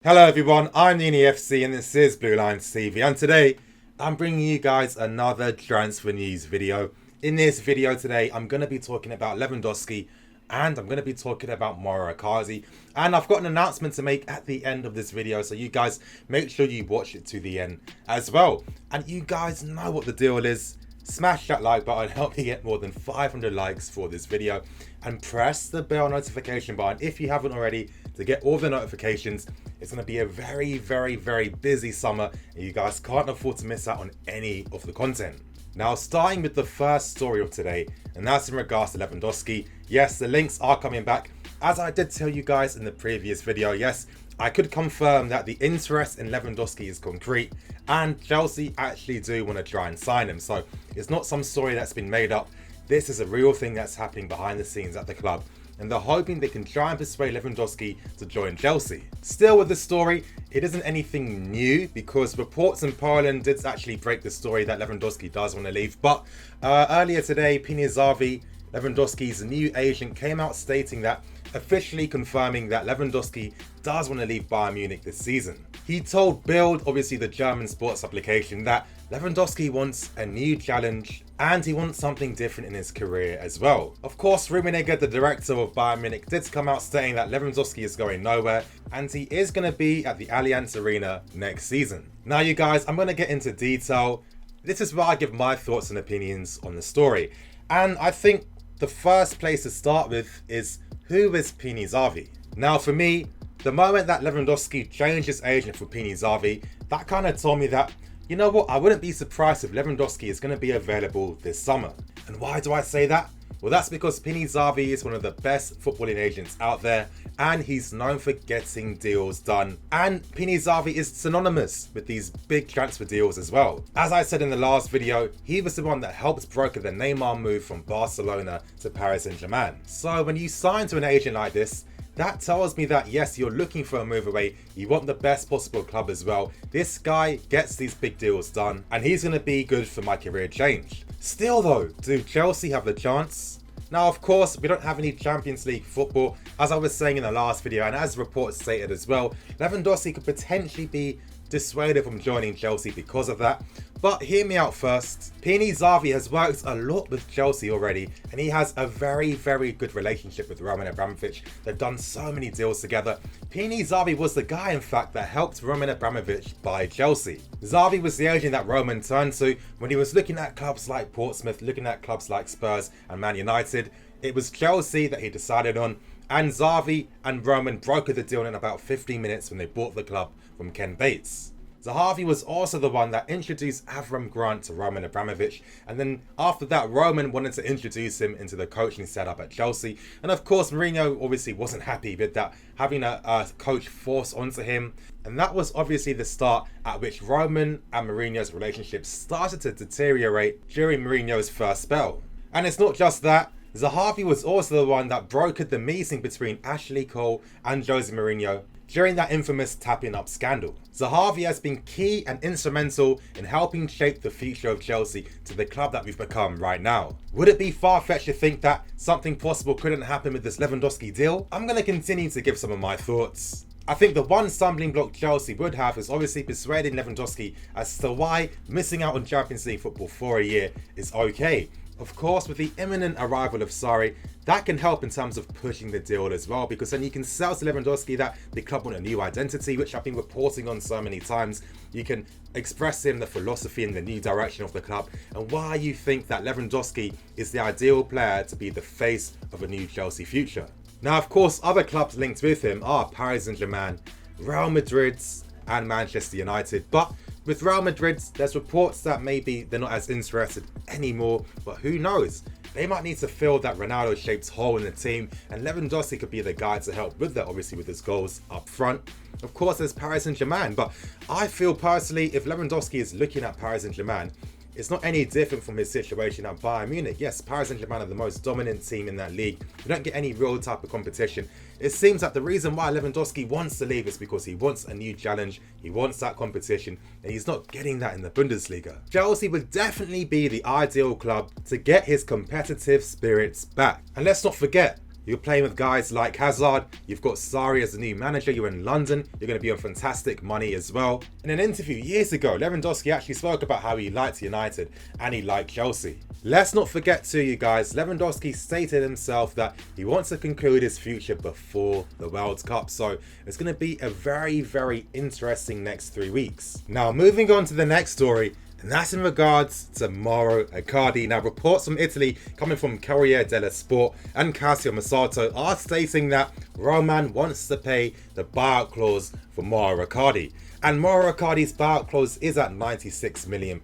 Hello everyone, I'm Nini FC and this is Blue Lines TV, and today I'm bringing you guys another transfer news video. In this video today I'm going to be talking about Lewandowski and I'm going to be talking about ICARDI, and I've got an announcement to make at the end of this video, so you guys make sure you watch it to the end as well. And you guys know what the deal is. Smash that like button, help me get more than 500 likes for this video, and press the bell notification button if you haven't already to get all the notifications. It's going to be a very busy summer and you guys can't afford to miss out on any of the content. Now, starting with the first story of today, and that's in regards to Lewandowski. Yes, the links are coming back. As I did tell you guys in the previous video, yes, I could confirm that the interest in Lewandowski is concrete and Chelsea actually do want to try and sign him. So it's not some story that's been made up. This is a real thing that's happening behind the scenes at the club, and they're hoping they can try and persuade Lewandowski to join Chelsea. Still with the story, it isn't anything new because reports in Poland did actually break the story that Lewandowski does want to leave. But earlier today, Zarri, Lewandowski's new agent, came out stating that, officially confirming that Lewandowski does want to leave Bayern Munich this season. He told BUYOUT, obviously the German sports application, that Lewandowski wants a new challenge and he wants something different in his career as well. Of course, Rummenigge, the director of Bayern Munich, did come out stating that Lewandowski is going nowhere and he is going to be at the Allianz Arena next season. Now you guys, I'm going to get into detail. This is where I give my thoughts and opinions on the story. And I think the first place to start with is, who is Zarri? Now for me, the moment that Lewandowski changed his agent for Zarri, that kind of told me that, you know what, I wouldn't be surprised if Lewandowski is going to be available this summer. And why do I say that? Well, that's because Zarri is one of the best footballing agents out there and he's known for getting deals done. And Zarri is synonymous with these big transfer deals as well. As I said in the last video, he was the one that helped broker the Neymar move from Barcelona to Paris Saint-Germain. So when you sign to an agent like this, that tells me that yes, you're looking for a move away, you want the best possible club as well. This guy gets these big deals done and he's going to be good for my career change. Still though, do Chelsea have the chance? Now of course, we don't have any Champions League football, as I was saying in the last video and as reports stated as well. Lewandowski could potentially be dissuaded from joining Chelsea because of that. But hear me out first. Zarri has worked a lot with Chelsea already and he has a very good relationship with Roman Abramovich. They've done so many deals together. Zarri was the guy in fact that helped Roman Abramovich buy Chelsea. Zarri was the agent that Roman turned to when he was looking at clubs like Portsmouth, looking at clubs like Spurs and Man United. It was Chelsea that he decided on, and Zarri and Roman brokered the deal in about 15 minutes when they bought the club from Ken Bates. Zarri was also the one that introduced Avram Grant to Roman Abramovich, and then after that Roman wanted to introduce him into the coaching setup at Chelsea, and of course Mourinho obviously wasn't happy with that, having a coach forced onto him, and that was obviously the start at which Roman and Mourinho's relationship started to deteriorate during Mourinho's first spell. And it's not just that. Zarri was also the one that brokered the meeting between Ashley Cole and Jose Mourinho during that infamous tapping up scandal. Zarri has been key and instrumental in helping shape the future of Chelsea to the club that we've become right now. Would it be far-fetched to think that something possible couldn't happen with this Lewandowski deal? I'm going to continue to give some of my thoughts. I think the one stumbling block Chelsea would have is obviously persuading Lewandowski as to why missing out on Champions League football for a year is okay. Of course, with the imminent arrival of Sarri, that can help in terms of pushing the deal as well, because then you can sell to Lewandowski that the club want a new identity, which I've been reporting on so many times. You can express him the philosophy and the new direction of the club and why you think that Lewandowski is the ideal player to be the face of a new Chelsea future. Now, of course, other clubs linked with him are Paris Saint-Germain, Real Madrid and Manchester United, but with Real Madrid, there's reports that maybe they're not as interested anymore, but who knows? They might need to fill that Ronaldo-shaped hole in the team, and Lewandowski could be the guy to help with that, obviously with his goals up front. Of course, there's Paris Saint-Germain, but I feel personally, if Lewandowski is looking at Paris Saint-Germain, it's not any different from his situation at Bayern Munich. Yes, Paris Saint-Germain are the most dominant team in that league. You don't get any real type of competition. It seems that the reason why Lewandowski wants to leave is because he wants a new challenge, he wants that competition, and he's not getting that in the Bundesliga. Chelsea would definitely be the ideal club to get his competitive spirits back. And let's not forget, You're playing with guys like Hazard. You've got Sarri as the new manager. You're in London. You're going to be on fantastic money as well. In an interview years ago, Lewandowski actually spoke about how he liked United and he liked Chelsea. Let's not forget too, you guys, Lewandowski stated himself that he wants to conclude his future before the World Cup. So it's going to be a very, very interesting next 3 weeks. Now, moving on to the next story, and that's in regards to Mauro Icardi. Now, reports from Italy coming from Corriere dello Sport and Calcio Mercato are stating that Roman wants to pay the buyout clause for Mauro Icardi. And Mauro Icardi's buyout clause is at £96 million,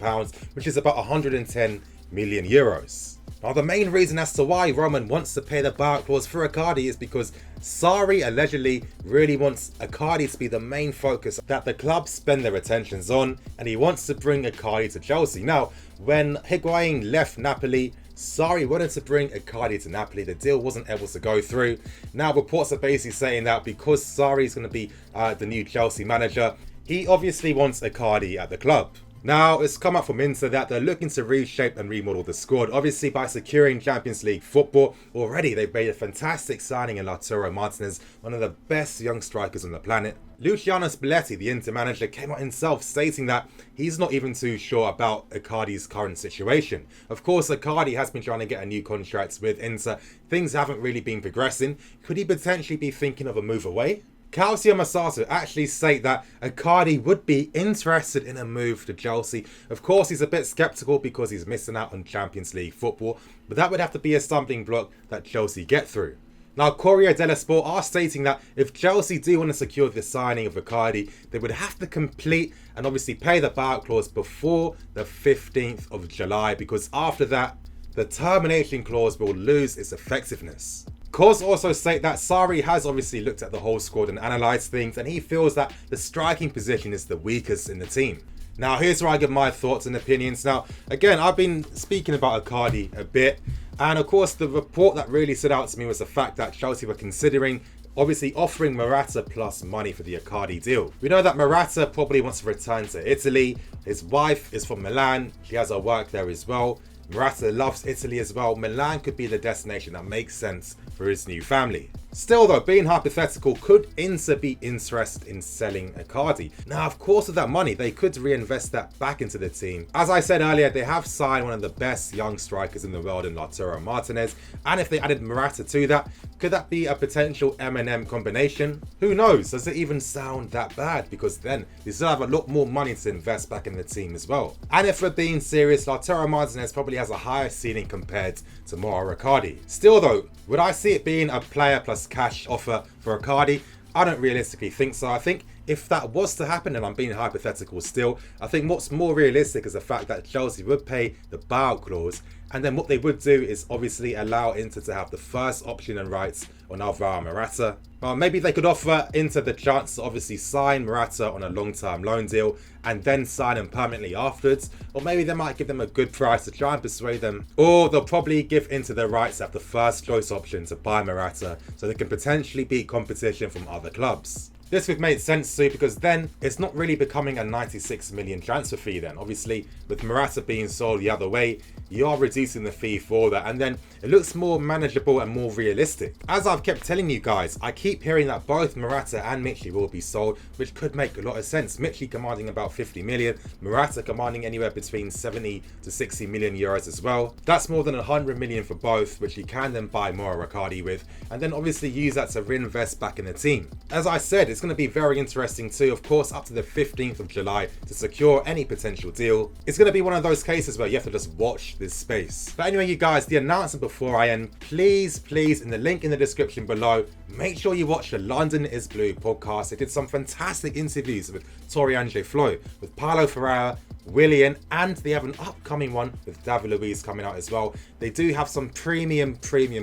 which is about 110 million euros. Now, the main reason as to why Roman wants to pay the buyout clause for Icardi is because Sarri allegedly really wants Icardi to be the main focus that the club spend their attentions on, and he wants to bring Icardi to Chelsea. Now, when Higuain left Napoli, Sarri wanted to bring Icardi to Napoli. The deal wasn't able to go through. Now, reports are basically saying that because Sarri is going to be the new Chelsea manager, he obviously wants Icardi at the club. Now, it's come up from Inter that they're looking to reshape and remodel the squad, obviously by securing Champions League football. Already, they've made a fantastic signing in Lautaro Martinez, one of the best young strikers on the planet. Luciano Spalletti, the Inter manager, came out himself stating that he's not even too sure about Icardi's current situation. Of course, Icardi has been trying to get a new contract with Inter. Things haven't really been progressing. Could he potentially be thinking of a move away? Calcio Mercato actually state that Icardi would be interested in a move to Chelsea. Of course, he's a bit sceptical because he's missing out on Champions League football, but that would have to be a stumbling block that Chelsea get through. Now, Corriere dello Sport are stating that if Chelsea do want to secure the signing of Icardi, they would have to complete and obviously pay the buyout clause before the 15th of July, because after that, the termination clause will lose its effectiveness. Cause also state that Sarri has obviously looked at the whole squad and analysed things, and he feels that the striking position is the weakest in the team. Now, here's where I give my thoughts and opinions. Now, again, I've been speaking about Icardi a bit, and of course, the report that really stood out to me was the fact that Chelsea were considering obviously offering Morata plus money for the Icardi deal. We know that Morata probably wants to return to Italy. His wife is from Milan. She has her work there as well. Morata loves Italy as well. Milan could be the destination that makes sense for his new family. Still though, being hypothetical, could Inter be interested in selling Icardi? Now, of course, with that money, they could reinvest that back into the team. As I said earlier, they have signed one of the best young strikers in the world in Lautaro Martinez. And if they added Morata to that, could that be a potential M&M combination? Who knows? Does it even sound that bad? Because then you still have a lot more money to invest back in the team as well. And if we're being serious, Lautaro Martinez probably has a higher ceiling compared to Mauro Icardi. Still though, would I see it being a player plus cash offer for Icardi? I don't realistically think so. I think if that was to happen, and I'm being hypothetical still, I think what's more realistic is the fact that Chelsea would pay the buyout clause, and then what they would do is obviously allow Inter to have the first option and rights on Alvaro Morata. Maybe they could offer Inter the chance to obviously sign Morata on a long-term loan deal and then sign him permanently afterwards. Or maybe they might give them a good price to try and persuade them. Or they'll probably give Inter the rights to have the first choice option to buy Morata so they can potentially beat competition from other clubs. This would make sense too, because then it's not really becoming a 96 million transfer fee then. Obviously, with Morata being sold the other way, you are reducing the fee for that, and then it looks more manageable and more realistic. As I've kept telling you guys, I keep hearing that both Morata and Michy will be sold, which could make a lot of sense. Michy commanding about 50 million, Morata commanding anywhere between 70 to 60 million euros as well. That's more than 100 million for both, which you can then buy Mauro Icardi with, and then obviously use that to reinvest back in the team. As I said, it's going to be very interesting too, of course, up to the 15th of July to secure any potential deal. It's going to be one of those cases where you have to just watch this space. But anyway, you guys, the announcement before I end, please, in the link in the description below, make sure you watch the London is Blue podcast. They did some fantastic interviews with Toriange Flo, with Paulo Ferreira, Willian, and they have an upcoming one with David Luiz coming out as well. They do have some premium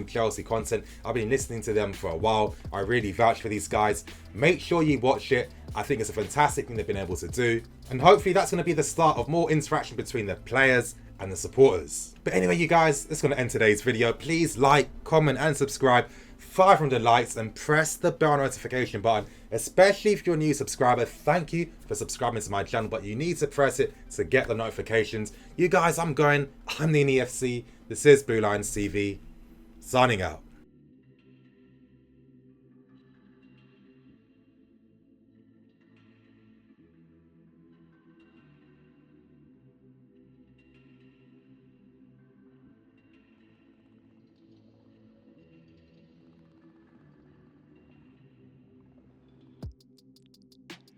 Chelsea content. I've been listening to them for a while. I really vouch for these guys. Make sure you watch it. I think it's a fantastic thing they've been able to do. And hopefully that's going to be the start of more interaction between the players and the supporters. But anyway, you guys, that's going to end today's video. Please like, comment, and subscribe. 500 likes and press the bell notification button, especially if you're a new subscriber. Thank you for subscribing to my channel, but you need to press it to get the notifications. You guys, I'm the NEFC. This is Blue Lions TV, signing out.